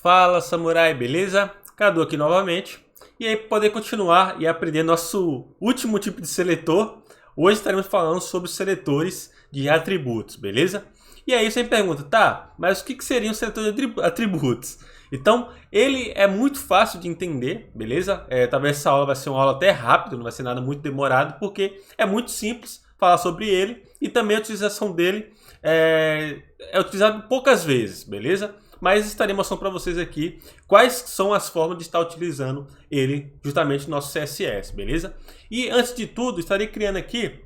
Fala, samurai, beleza? Cadu aqui novamente. E aí, para poder continuar e aprender nosso último tipo de seletor, hoje estaremos falando sobre os seletores de atributos, beleza? E aí você me pergunta, tá, mas o que seria um seletor de atributos? Então, ele é muito fácil de entender, beleza? Talvez essa aula vai ser uma aula até rápida, não vai ser nada muito demorado, porque é muito simples falar sobre ele e também a utilização dele é utilizado poucas vezes, beleza? Mas estarei mostrando para vocês aqui quais são as formas de estar utilizando ele justamente no nosso CSS, beleza? E antes de tudo, estarei criando aqui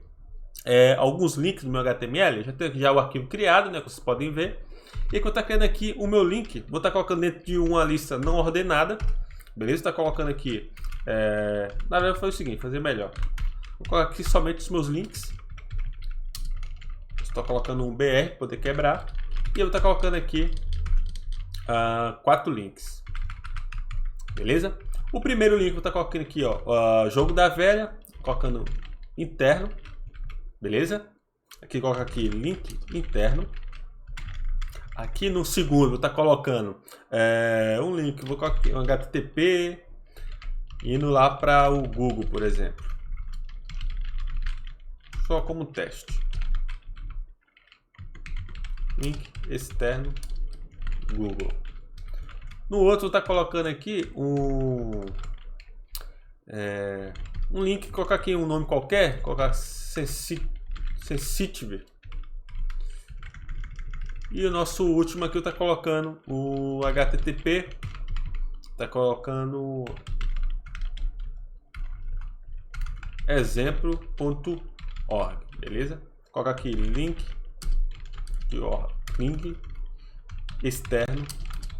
alguns links no meu HTML. Já tenho já o arquivo criado, né? Como vocês podem ver. E aqui eu estou criando aqui o meu link. Vou estar colocando dentro de uma lista não ordenada, beleza? Estou colocando aqui. Na verdade, foi o seguinte: fazer melhor. Vou colocar aqui somente os meus links. Estou colocando um BR para poder quebrar. E eu vou estar colocando aqui 4 links, beleza? O primeiro link eu vou estar colocando aqui, ó, jogo da velha, colocando interno, beleza? Aqui coloca aqui link interno. Aqui no segundo vou estar colocando um link, vou colocar aqui um HTTP indo lá para o Google, por exemplo, só como teste. Link externo Google. No outro está colocando aqui um link, colocar aqui um nome qualquer, colocar sensitive. E o nosso último aqui está colocando o HTTP, está colocando exemplo.org, beleza? Coloca aqui link de link externo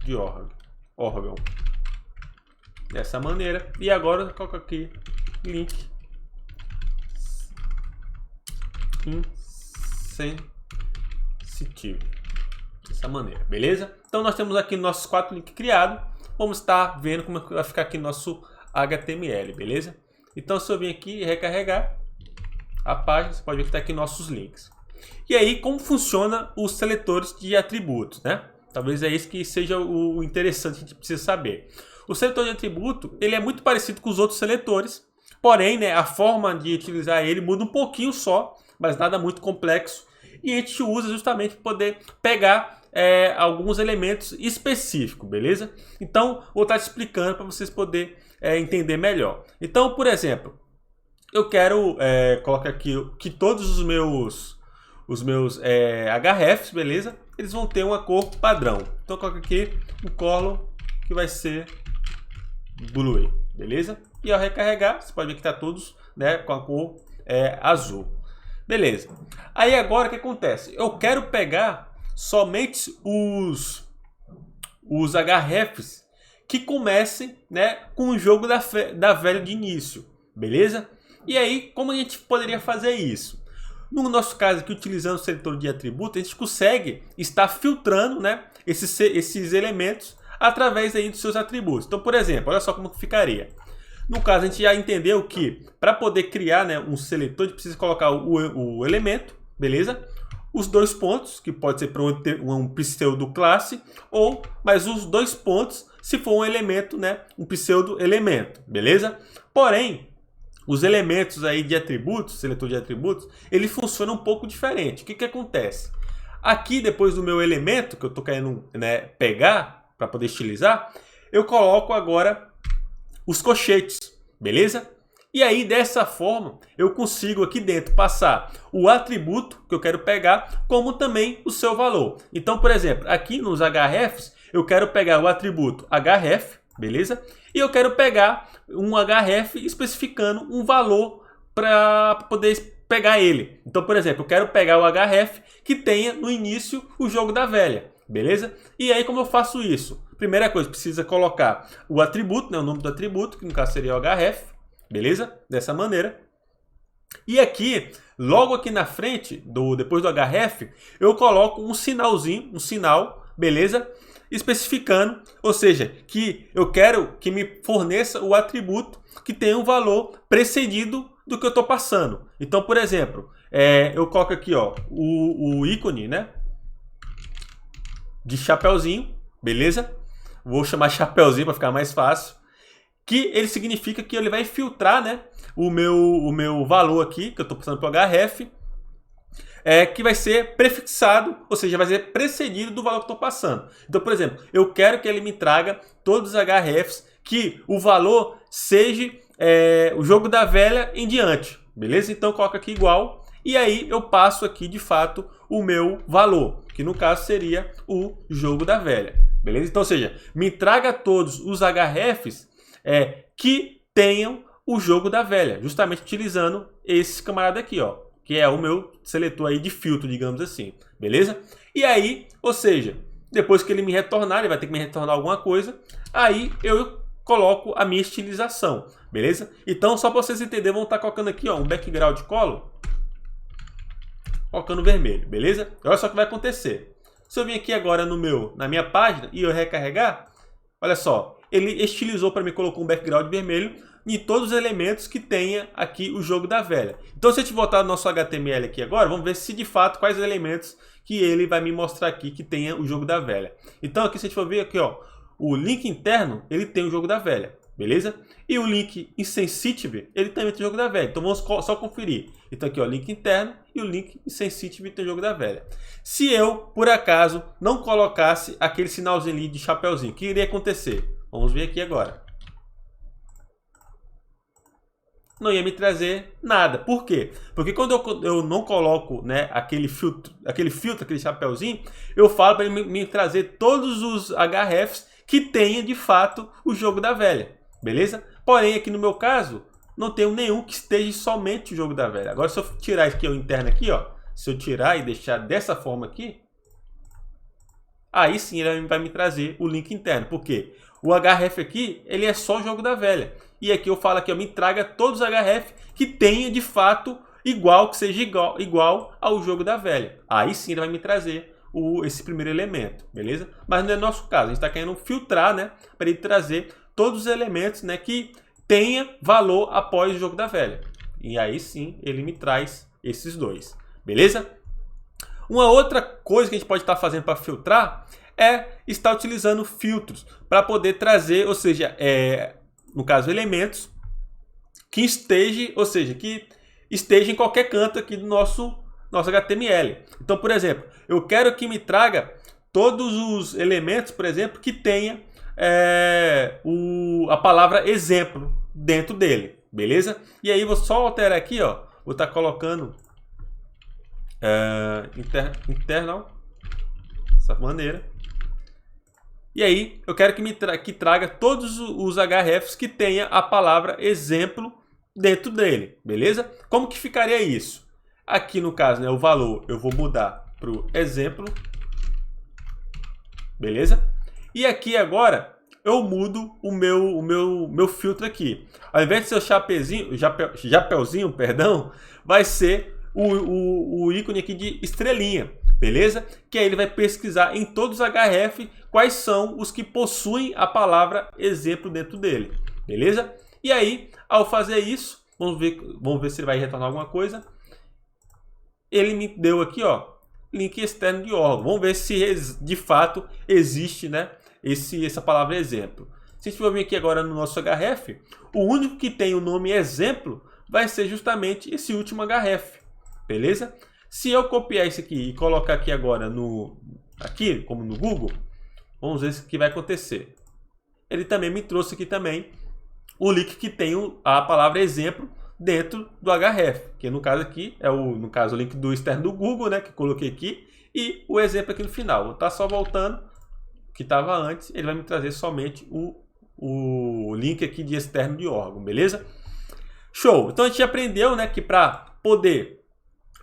de órgão, dessa maneira. E agora coloco aqui link insensitive, dessa maneira, beleza? Então nós temos aqui nossos 4 links criados. Vamos estar vendo como vai ficar aqui nosso HTML, beleza? Então se eu vir aqui e recarregar a página, você pode ver que está aqui nossos links. E aí, como funciona os seletores de atributos, né? Talvez é isso que seja o interessante que a gente precisa saber. O seletor de atributo, ele é muito parecido com os outros seletores, porém, né, a forma de utilizar ele muda um pouquinho só, mas nada muito complexo. E a gente usa justamente para poder pegar alguns elementos específicos, beleza? Então, vou estar te explicando para vocês poderem entender melhor. Então, por exemplo, eu quero colocar aqui que todos os meus hrefs, beleza? Eles vão ter uma cor padrão. Então, eu coloco aqui um color que vai ser blue, beleza? E ao recarregar, você pode ver que está todos, né, com a cor azul. Beleza. Aí agora o que acontece? Eu quero pegar somente os hrefs que comecem, né, com o jogo da velha de início, beleza? E aí, como a gente poderia fazer isso? No nosso caso aqui, utilizando o seletor de atributos, a gente consegue estar filtrando, né, esses elementos através aí dos seus atributos. Então, por exemplo, olha só como ficaria. No caso, a gente já entendeu que para poder criar, né, um seletor, a gente precisa colocar o elemento, beleza? Os 2 pontos, que pode ser para um pseudo classe, ou mais os 2 pontos se for um elemento, né, um pseudo elemento, beleza? Porém, os elementos aí de atributos, seletor de atributos, ele funciona um pouco diferente. O que acontece? Aqui, depois do meu elemento, que eu estou querendo, né, pegar para poder estilizar, eu coloco agora os colchetes, beleza? E aí, dessa forma, eu consigo aqui dentro passar o atributo que eu quero pegar, como também o seu valor. Então, por exemplo, aqui nos hrefs, eu quero pegar o atributo href, beleza? E eu quero pegar um href especificando um valor para poder pegar ele. Então, por exemplo, eu quero pegar o href que tenha no início o jogo da velha, beleza? E aí, como eu faço isso? Primeira coisa, precisa colocar o atributo, né, o nome do atributo, que no caso seria o href, beleza? Dessa maneira. E aqui, logo aqui na frente, depois do href, eu coloco um sinalzinho, um sinal, beleza? Especificando, ou seja, que eu quero que me forneça o atributo que tem um valor precedido do que eu estou passando. Então, por exemplo, eu coloco aqui, ó, o ícone, né, de chapeuzinho, beleza? vou chamar chapeuzinho para ficar mais fácil, que ele significa que ele vai filtrar, né, o meu valor aqui, que eu estou passando para o href, que vai ser prefixado, ou seja, vai ser precedido do valor que eu estou passando. Então, por exemplo, eu quero que ele me traga todos os hrefs que o valor seja o jogo da velha em diante, beleza? Então eu coloco aqui igual, e aí eu passo aqui de fato o meu valor, que no caso seria o jogo da velha, beleza? Então, ou seja, me traga todos os hrefs que tenham o jogo da velha, justamente utilizando esse camarada aqui, ó, que é o meu seletor aí de filtro, digamos assim, beleza? E aí, ou seja, depois que ele me retornar, ele vai ter que me retornar alguma coisa, aí eu coloco a minha estilização, beleza? Então, só para vocês entenderem, vamos estar colocando aqui, ó, um background color, colocando vermelho, beleza? Olha só o que vai acontecer. Se eu vir aqui agora na minha página e eu recarregar, olha só, ele estilizou para mim, colocou um background vermelho em todos os elementos que tenha aqui o jogo da velha. Então, se a gente voltar no nosso HTML aqui agora, vamos ver se de fato quais elementos que ele vai me mostrar aqui que tenha o jogo da velha. Então, aqui se a gente for ver aqui, ó, o link interno, ele tem o jogo da velha, beleza? E o link insensitive, ele também tem o jogo da velha. Então, vamos só conferir. Então, aqui, ó, link interno e o link insensitive tem o jogo da velha. Se eu, por acaso, não colocasse aquele sinalzinho ali de chapeuzinho, o que iria acontecer? Vamos ver aqui agora. Não ia me trazer nada. Por quê? Porque quando eu não coloco, né, aquele filtro, aquele chapeuzinho, eu falo para ele me trazer todos os hrefs que tenha de fato o jogo da velha, beleza? Porém, aqui no meu caso, não tenho nenhum que esteja somente o jogo da velha. Agora, se eu tirar aqui o interno aqui, ó, se eu tirar e deixar dessa forma aqui, aí sim ele vai me trazer o link interno. Por quê? O href aqui, ele é só o jogo da velha. E aqui eu falo que eu me traga todos os href que tenha de fato que seja igual ao jogo da velha. Aí sim ele vai me trazer esse primeiro elemento, beleza? Mas não é nosso caso, a gente está querendo filtrar, né, para ele trazer todos os elementos, né, que tenha valor após o jogo da velha. E aí sim ele me traz esses dois, beleza? Uma outra coisa que a gente pode estar fazendo para filtrar é estar utilizando filtros para poder trazer, ou seja, no caso, elementos que esteja em qualquer canto aqui do nosso HTML. Então, por exemplo, eu quero que me traga todos os elementos, por exemplo, que tenha a palavra exemplo dentro dele, beleza? E aí vou só alterar aqui, ó, vou estar colocando internal, dessa maneira. E aí, eu quero que traga todos os hrefs que tenha a palavra exemplo dentro dele, beleza? Como que ficaria isso? Aqui no caso, né, o valor eu vou mudar para o exemplo, beleza? E aqui agora eu mudo o meu filtro aqui. Ao invés de ser o chapeuzinho, perdão, vai ser o ícone aqui de estrelinha, beleza? Que aí ele vai pesquisar em todos os href quais são os que possuem a palavra exemplo dentro dele, beleza? E aí, ao fazer isso, vamos ver se ele vai retornar alguma coisa. Ele me deu aqui, ó, link externo de órgão. Vamos ver se de fato existe, né, essa palavra exemplo. Se a gente for vir aqui agora no nosso href, o único que tem o nome exemplo vai ser justamente esse último href, beleza? Se eu copiar isso aqui e colocar aqui agora aqui, como no Google, vamos ver o que vai acontecer. Ele também me trouxe aqui também o link que tem a palavra exemplo dentro do href, que no caso aqui é o link do externo do Google, né, que eu coloquei aqui, e o exemplo aqui no final. Vou estar só voltando, que estava antes, ele vai me trazer somente o link aqui de externo de órgão, beleza? Show! Então a gente aprendeu, né, que para poder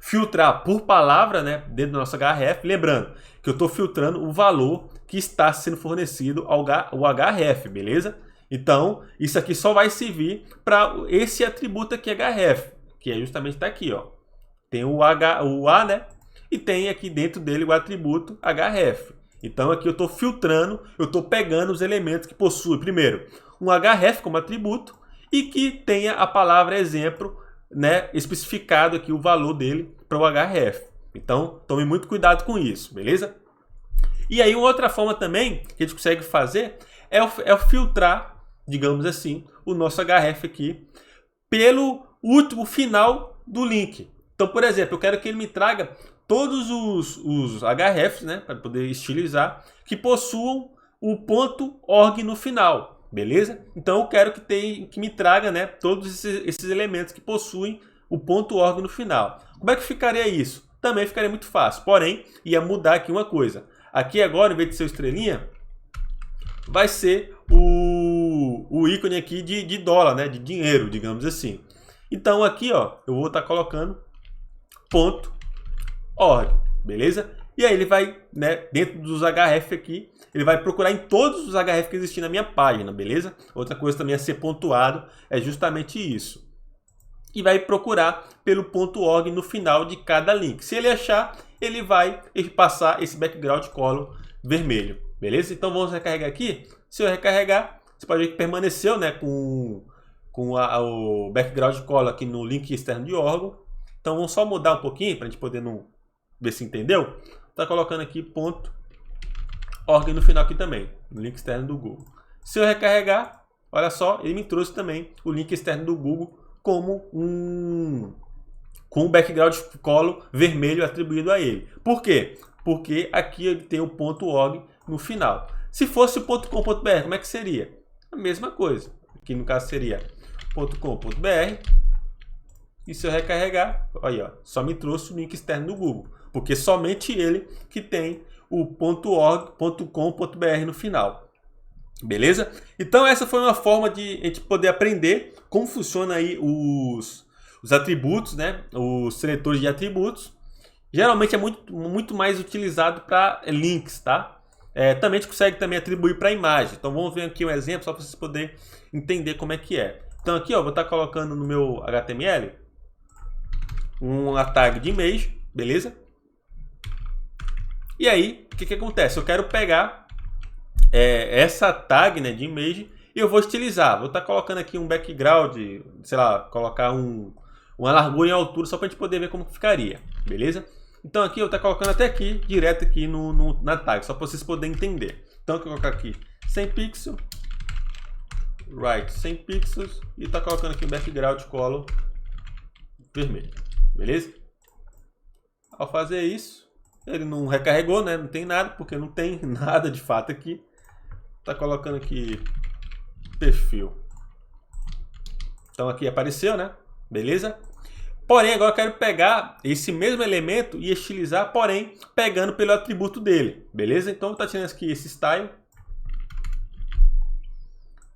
filtrar por palavra, né, dentro do nosso href, lembrando que eu estou filtrando o valor que está sendo fornecido ao href, beleza? Então, isso aqui só vai servir para esse atributo aqui, href, que é justamente está aqui, ó. Tem o A, né? E tem aqui dentro dele o atributo href. Então, aqui eu estou filtrando, eu estou pegando os elementos que possuem, primeiro, um href como atributo e que tenha a palavra exemplo, né, especificado aqui o valor dele para o href. Então, tome muito cuidado com isso, beleza? E aí, uma outra forma também que a gente consegue fazer é o filtrar, digamos assim, o nosso href aqui pelo último final do link. Então, por exemplo, eu quero que ele me traga todos os hrefs, né, para poder estilizar, que possuam o .org no final, beleza? Então eu quero que me traga, né, todos esses elementos que possuem o .org no final. Como é que ficaria isso? Também ficaria muito fácil, porém ia mudar aqui uma coisa. Aqui agora, em vez de ser o estrelinha, vai ser o ícone aqui de dólar, né, de dinheiro, digamos assim. Então aqui, ó, eu vou estar colocando .org, beleza? E aí ele vai, né, dentro dos href aqui, ele vai procurar em todos os href que existem na minha página, beleza? Outra coisa também a ser pontuado é justamente isso. E vai procurar pelo .org no final de cada link. Se ele achar, ele vai passar esse background color vermelho, beleza? Então vamos recarregar aqui. Se eu recarregar, você pode ver que permaneceu, né, com o background color aqui no link externo de órgão. Então vamos só mudar um pouquinho para a gente poder ver se entendeu. Tá colocando aqui .org no final aqui também, no link externo do Google. Se eu recarregar, olha só, ele me trouxe também o link externo do Google como com um background color vermelho atribuído a ele. Por quê? Porque aqui ele tem o .org no final. Se fosse o .com.br, como é que seria? A mesma coisa. Aqui no caso seria .com.br. E se eu recarregar, aí, ó, só me trouxe o link externo do Google. Porque somente ele que tem o .org.com.br no final. Beleza? Então essa foi uma forma de a gente poder aprender como funciona aí os atributos, né? Os seletores de atributos. Geralmente é muito mais utilizado para links, tá? Também a gente consegue também atribuir para imagem. Então vamos ver aqui um exemplo só para vocês poderem entender como é que é. Então aqui, ó, vou estar colocando no meu HTML uma tag de image, beleza? E aí, o que acontece? Eu quero pegar essa tag, né, de image e eu vou estilizar. Vou estar colocando aqui um background, sei lá, colocar uma largura em altura só para a gente poder ver como ficaria, beleza? Então aqui eu vou estar colocando até aqui, direto aqui na tag, só para vocês poderem entender. Então eu vou colocar aqui 100 pixels, right 100 pixels e está colocando aqui um background color vermelho, beleza? Ao fazer isso, ele não recarregou, né? Não tem nada, porque não tem nada de fato aqui. Tá colocando aqui perfil. Então aqui apareceu, né? Beleza? Porém, agora eu quero pegar esse mesmo elemento e estilizar, porém, pegando pelo atributo dele. Beleza? Então tá tirando aqui esse style.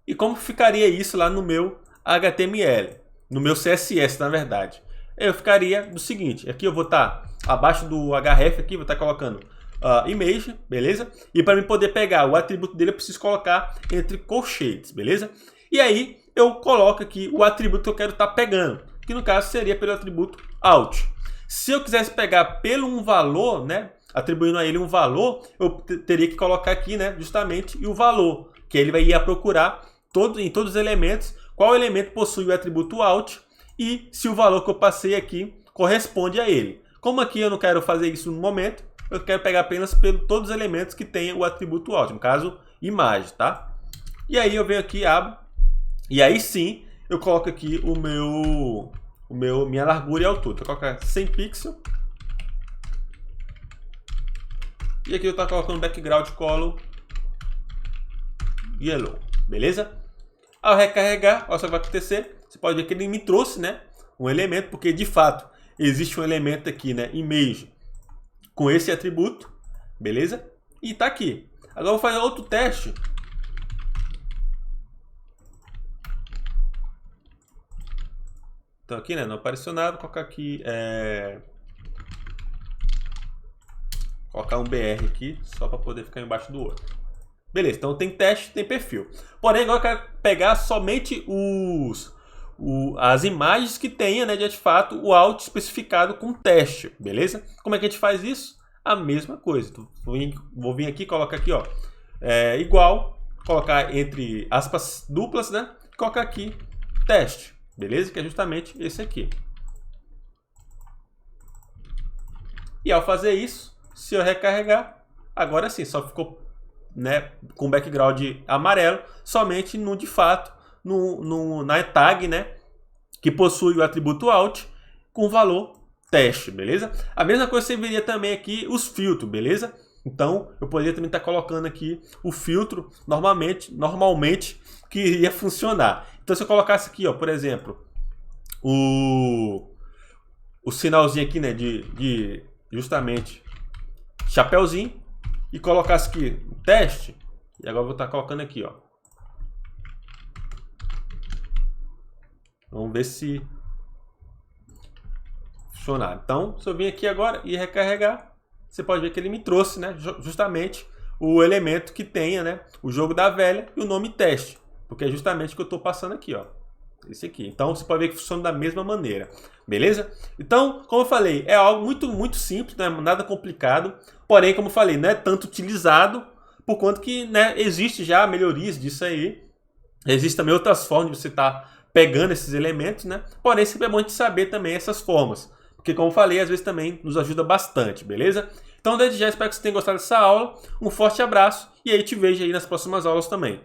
E como ficaria isso lá no meu HTML? No meu CSS, na verdade. Eu ficaria do seguinte. Aqui eu vou estar abaixo do href aqui, vou estar colocando image, beleza? E para mim poder pegar o atributo dele, eu preciso colocar entre colchetes, beleza? E aí eu coloco aqui o atributo que eu quero estar pegando, que no caso seria pelo atributo out. Se eu quisesse pegar pelo um valor, né, atribuindo a ele um valor, eu teria que colocar aqui, né, justamente o valor, que ele vai procurar em todos os elementos, qual elemento possui o atributo out e se o valor que eu passei aqui corresponde a ele. Como aqui eu não quero fazer isso no momento, eu quero pegar apenas todos os elementos que tenham o atributo out, no caso, imagem, tá? E aí eu venho aqui, abro, e aí sim eu coloco aqui minha largura e altura. Então, eu vou colocar 100 pixels. E aqui eu estou colocando background color yellow, beleza? Ao recarregar, olha só o que vai acontecer. Você pode ver que ele me trouxe, né, um elemento, porque de fato existe um elemento aqui, né, image, com esse atributo, beleza? E está aqui. Agora eu vou fazer outro teste. Então aqui, né, não apareceu nada, vou colocar aqui, colocar um BR aqui, só para poder ficar embaixo do outro. Beleza, então tem teste, tem perfil. Porém, agora eu quero pegar somente as imagens que tenha, né, de fato, o out especificado com teste, beleza? Como é que a gente faz isso? A mesma coisa. Então, vou vir aqui, colocar aqui, ó, igual, colocar entre aspas duplas, né? Colocar aqui teste, beleza? Que é justamente esse aqui. E ao fazer isso, se eu recarregar, agora sim, só ficou né, com background amarelo, somente no de fato, na tag, né, que possui o atributo alt com valor teste, beleza? A mesma coisa você veria também aqui os filtros, beleza? Então, eu poderia também estar colocando aqui o filtro normalmente que iria funcionar. Então, se eu colocasse aqui, ó, por exemplo, o sinalzinho aqui, né, de justamente chapeuzinho, e colocasse aqui o teste, e agora eu vou estar colocando aqui, ó. Vamos ver se funcionar. Então, se eu vir aqui agora e recarregar, você pode ver que ele me trouxe, né, justamente o elemento que tenha, né, o jogo da velha e o nome teste, porque é justamente o que eu estou passando aqui, ó. Esse aqui. Então, você pode ver que funciona da mesma maneira. Beleza? Então, como eu falei, é algo muito simples, não é nada complicado. Porém, como eu falei, não é tanto utilizado, por conta que, né, existe já melhorias disso aí. Existem também outras formas de você estar pegando esses elementos, né? Porém, sempre é bom a gente saber também essas formas. Porque, como eu falei, às vezes também nos ajuda bastante, beleza? Então, desde já, espero que você tenha gostado dessa aula. Um forte abraço e aí te vejo aí nas próximas aulas também.